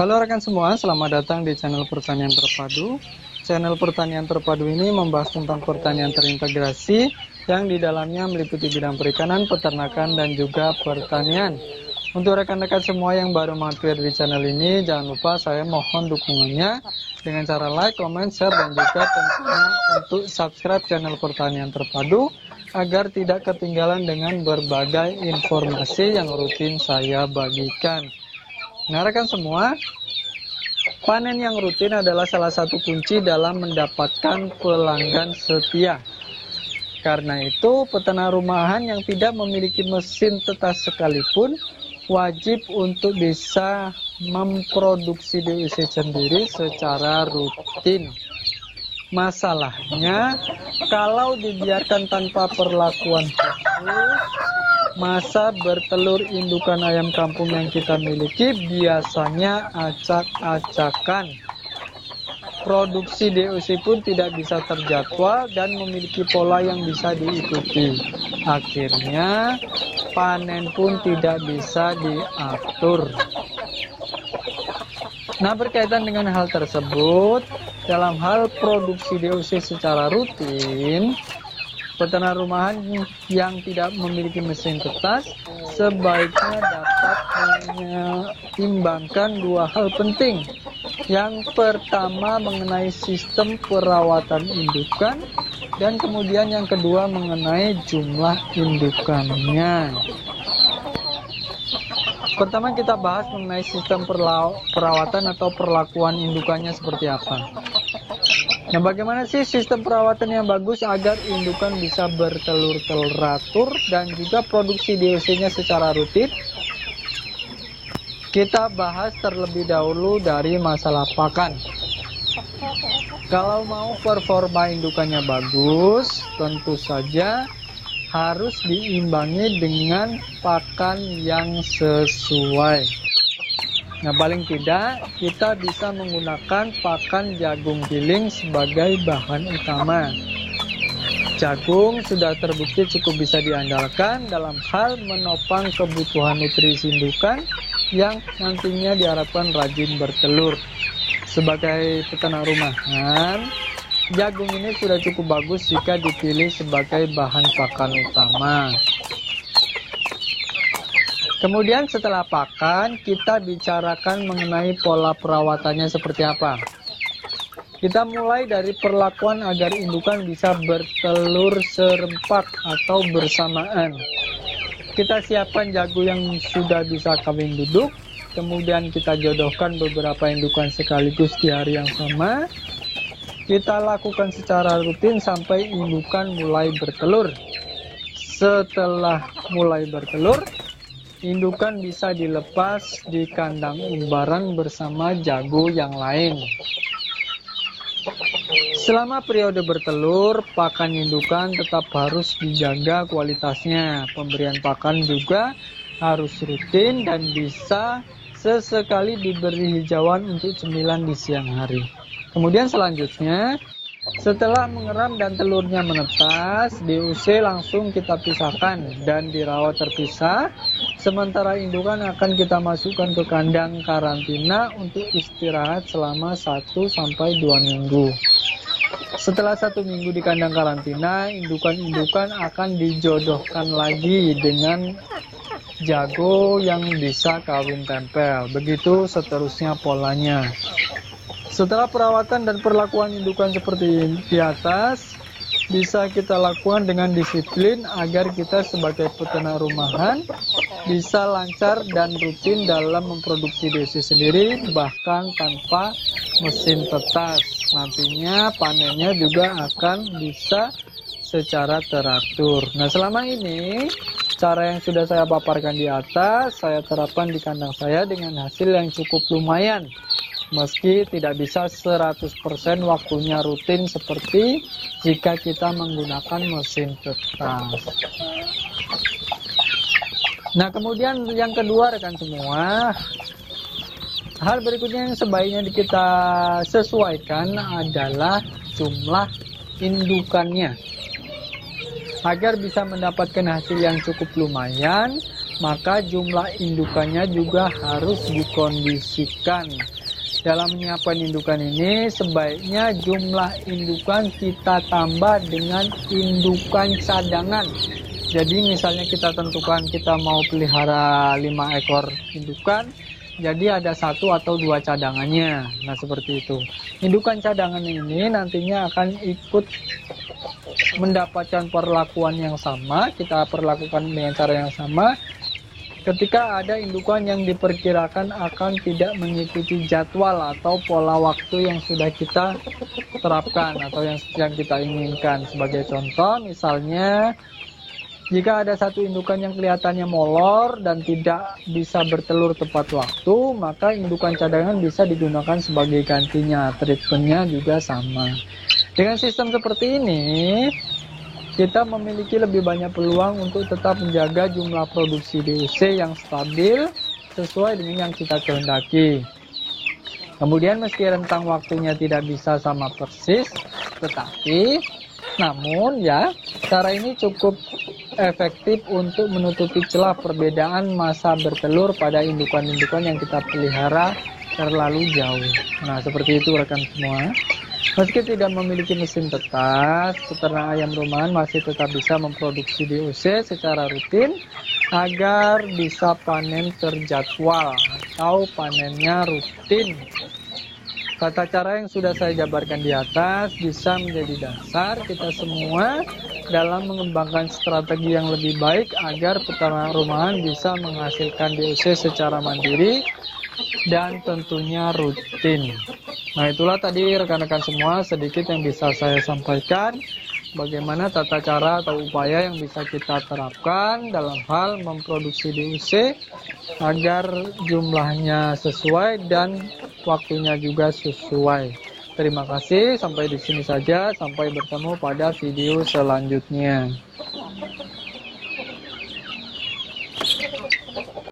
Halo rekan semua, selamat datang di channel Pertanian Terpadu. Channel Pertanian Terpadu ini membahas tentang pertanian terintegrasi yang di dalamnya meliputi bidang perikanan, peternakan, dan juga pertanian. Untuk rekan-rekan semua yang baru mampir di channel ini, jangan lupa saya mohon dukungannya dengan cara like, comment, share, dan juga tentunya untuk subscribe channel Pertanian Terpadu agar tidak ketinggalan dengan berbagai informasi yang rutin saya bagikan. Nah rekan semua, panen yang rutin adalah salah satu kunci dalam mendapatkan pelanggan setia. Karena itu, peternak rumahan yang tidak memiliki mesin tetas sekalipun wajib untuk bisa memproduksi DUC sendiri secara rutin. Masalahnya, kalau dibiarkan tanpa perlakuan khusus, masa bertelur indukan ayam kampung yang kita miliki biasanya acak-acakan. Produksi DUC pun tidak bisa terjadwal dan memiliki pola yang bisa diikuti. Akhirnya, panen pun tidak bisa diatur. Nah, berkaitan dengan hal tersebut, dalam hal produksi DUC secara rutin, peternak rumahan yang tidak memiliki mesin tetas sebaiknya dapat menyeimbangkan dua hal penting. Yang pertama mengenai sistem perawatan indukan, dan kemudian yang kedua mengenai jumlah indukannya. Pertama kita bahas mengenai sistem perawatan atau perlakuan indukannya seperti apa. Nah, bagaimana sih sistem perawatan yang bagus agar indukan bisa bertelur teratur dan juga produksi DUC-nya secara rutin? Kita bahas terlebih dahulu dari masalah pakan. Kalau mau performa indukannya bagus, tentu saja harus diimbangi dengan pakan yang sesuai. Nah, paling tidak kita bisa menggunakan pakan jagung giling sebagai bahan utama. Jagung sudah terbukti cukup bisa diandalkan dalam hal menopang kebutuhan nutrisi indukan yang nantinya diharapkan rajin bertelur. Sebagai peternak rumahan, jagung ini sudah cukup bagus jika dipilih sebagai bahan pakan utama. Kemudian setelah pakan, kita bicarakan mengenai pola perawatannya seperti apa. Kita mulai dari perlakuan agar indukan bisa bertelur serempak atau bersamaan. Kita siapkan jagung yang sudah bisa kawin duduk, kemudian kita jodohkan beberapa indukan sekaligus di hari yang sama. Kita lakukan secara rutin sampai indukan mulai bertelur. Setelah mulai bertelur, indukan bisa dilepas di kandang umbaran bersama jago yang lain. Selama periode bertelur, pakan indukan tetap harus dijaga kualitasnya. Pemberian pakan juga harus rutin dan bisa sesekali diberi hijauan untuk cemilan di siang hari. Kemudian selanjutnya, setelah mengeram dan telurnya menetas, DUC langsung kita pisahkan dan dirawat terpisah. Sementara indukan akan kita masukkan ke kandang karantina untuk istirahat selama 1-2 minggu. Setelah 1 minggu di kandang karantina, indukan-indukan akan dijodohkan lagi dengan jago yang bisa kawin tempel. Begitu seterusnya polanya. Setelah perawatan dan perlakuan indukan seperti di atas, bisa kita lakukan dengan disiplin agar kita sebagai peternak rumahan bisa lancar dan rutin dalam memproduksi DUC sendiri, bahkan tanpa mesin tetas. Nantinya panennya juga akan bisa secara teratur. Nah, selama ini cara yang sudah saya paparkan di atas, saya terapkan di kandang saya dengan hasil yang cukup lumayan. Meski tidak bisa 100% waktunya rutin seperti jika kita menggunakan mesin tetas. Nah, kemudian yang kedua rekan semua, hal berikutnya yang sebaiknya kita sesuaikan adalah jumlah indukannya. Agar bisa mendapatkan hasil yang cukup lumayan, maka jumlah indukannya juga harus dikondisikan. Dalam menyiapkan indukan ini, sebaiknya jumlah indukan kita tambah dengan indukan cadangan. Jadi misalnya kita tentukan kita mau pelihara 5 ekor indukan, jadi ada 1 atau 2 cadangannya. Nah seperti itu. Indukan cadangan ini nantinya akan ikut mendapatkan perlakuan yang sama, kita perlakukan dengan cara yang sama. Ketika ada indukan yang diperkirakan akan tidak mengikuti jadwal atau pola waktu yang sudah kita terapkan atau yang kita inginkan. Sebagai contoh, misalnya jika ada satu indukan yang kelihatannya molor dan tidak bisa bertelur tepat waktu, maka indukan cadangan bisa digunakan sebagai gantinya. Treatmentnya juga sama. Dengan sistem seperti ini, kita memiliki lebih banyak peluang untuk tetap menjaga jumlah produksi DUC yang stabil sesuai dengan yang kita kehendaki. Kemudian meski rentang waktunya tidak bisa sama persis, tetapi namun ya, cara ini cukup efektif untuk menutupi celah perbedaan masa bertelur pada indukan-indukan yang kita pelihara terlalu jauh. Nah, seperti itu rekan semua. Meski tidak memiliki mesin tetas, peternak ayam rumahan masih tetap bisa memproduksi DUC secara rutin agar bisa panen terjadwal atau panennya rutin. Tata cara yang sudah saya jabarkan di atas bisa menjadi dasar kita semua dalam mengembangkan strategi yang lebih baik agar peternak rumahan bisa menghasilkan DUC secara mandiri dan tentunya rutin. Nah, itulah tadi rekan-rekan semua sedikit yang bisa saya sampaikan bagaimana tata cara atau upaya yang bisa kita terapkan dalam hal memproduksi DUC agar jumlahnya sesuai dan waktunya juga sesuai. Terima kasih, sampai di sini saja, sampai bertemu pada video selanjutnya.